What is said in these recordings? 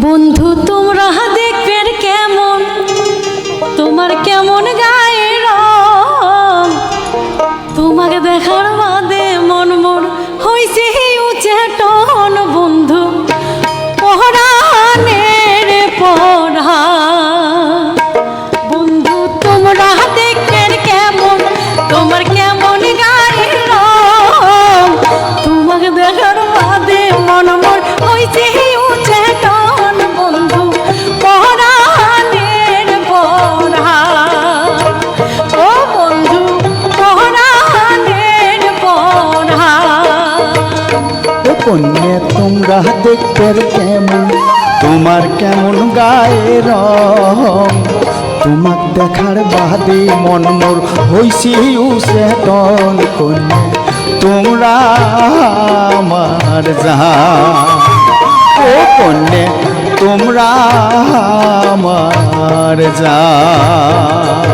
বন্ধু তোমরা দেখবে কেমন, তোমার কেমন গায়ে রং, তোমাকে দেখার বাদে মন মোর হইছে উঁচে টন। বন্ধু পরাণের পড়া, বন্ধু তোমরা দেখবে কেমন, তোমার কেমন গায়ে রং, তোমাকে দেখার বাদে মন মোর হইছে উঁচে টন। বন্ধু পরাণের পড়া, ও বন্ধু পরাণের পড়া। কন্যা তোমরা দেখতে কেমন, তোমার কেমন গায়ে রং, তোমাক দেখার বাদে মন মোর হইছি উসেটন। কন্যা তোমরা আমার জান, ও কন্যা তোমরা আমার জান।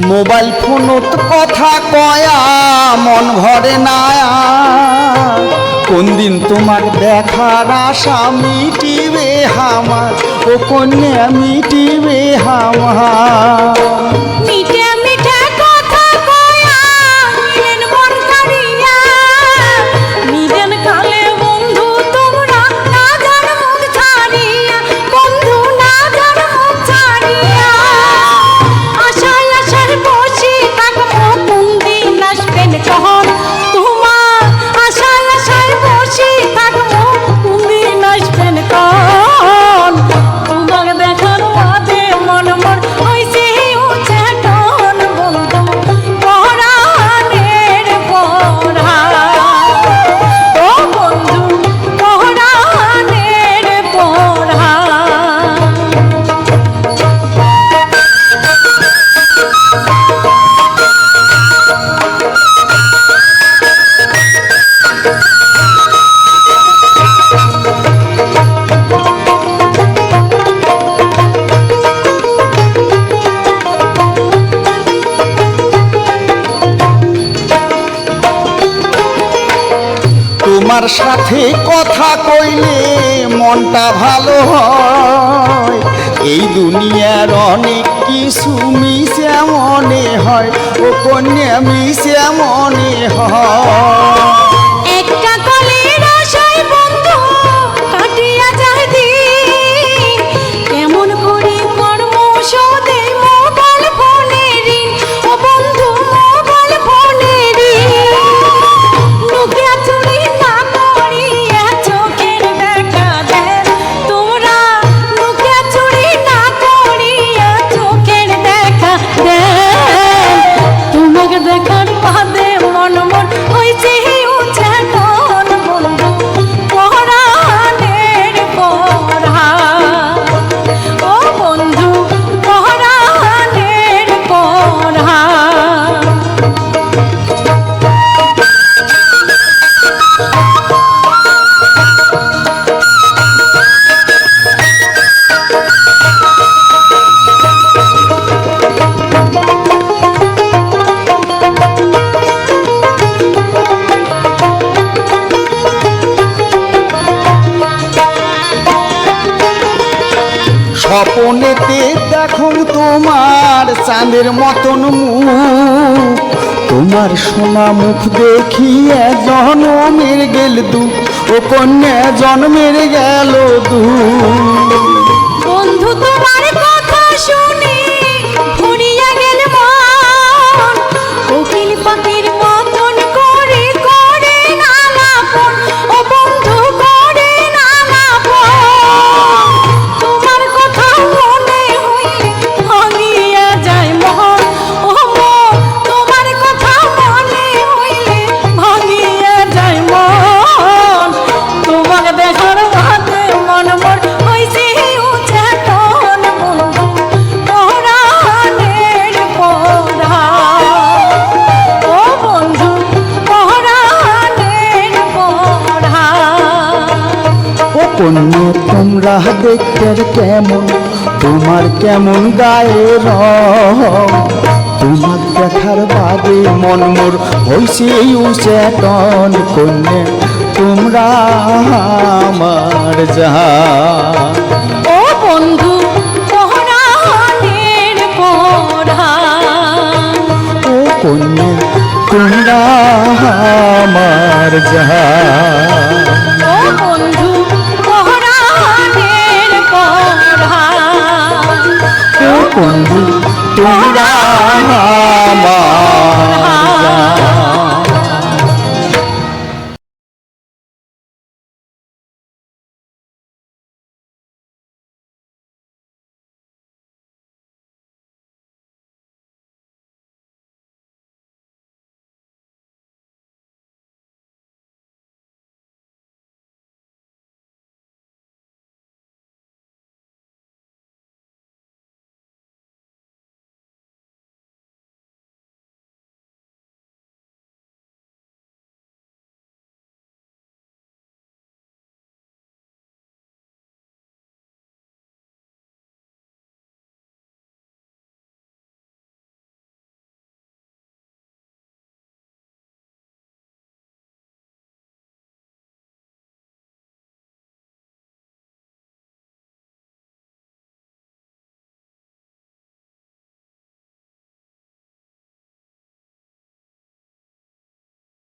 মোবাইল ফোনত কথা কয়া মন ভরে না, কোন দিন তোমার দেখার আশা মিটিবে আমার, ও কন্যা মিটিবে আমার। মিঠে মিঠে কথা কয়া মিলেন মন কারিয়া, মিলেন কালে বন্ধু তোমরা না জান মুখ ছাড়িয়া, বন্ধু না জান মুখ ছাড়িয়া। আশায় আশায় বসে থাকবো কোন দিন আসবেন কখন, তোমার আশায় আশায় বসে থাকবো কোন দিন আসবেন কখন। তোমাকে দেখার বাদে মন মোর হইছে উঁচে টন। বন্ধু পরাণের পড়া, ও বন্ধু পরাণের পড়া। তোমার সাথে কথা কইলে মনটা ভালো হয়, এই দুনিয়ার অনেক কিছু মিশে মনে হয়, ও কন্যা মিশে মনে হয়। একটা কলের আশায় বন্ধু কাটিয়া যায় দিন, কেমন করে কর্ম শোধে মোবাইল ফোনের ঋণ, ও বন্ধু মোবাইল ফোনের ঋণ। নোকিয়া চুরি না করিয়া চোখের দেখা দেন, তোমরা নোকিয়া চুরি না করিয়া চোখের দেখা দেন। তোমাকে দেখার বাদে মন মন হইছে উঁচে টন। বন্ধু পরাণের পড়া, ও বন্ধু পরাণের পড়া। স্বপনেতে দেখো তোমার চাঁদের মতন মুখ, তোমার সোনা মুখ দেখিয়ে জন্মের গেল দুঃখ, ও কন্যা জন্মের গেল দুঃখ। বন্ধু তোমার কথা শুনে ভরিয়া গেল মন, কোকিল পাখির মতন করে করে নালাপন, ও বন্ধু করে নালাপন। তোমার কথা মনে হইলে ভাঙিয়া যায় মন, ও মন তোমার কথা মনে হইলে ভাঙিয়া যায় মন। তোমাকে দেখার বাদে মন মোর হইছে উঁচে টন। বন্ধু তোমরা দেখতে কেমন, তোমার কেমন গায়ে রং, তোমার দেখার বাদে মন মোর হইছে উচেতন, কন্যা তোমরা আমার জান। ও বন্ধু পরাণের পরাণ, ও কন্যা তোমরা আমার জান। ও বন্ধু পরাণের পরাণ, ও বন্ধু তোমরা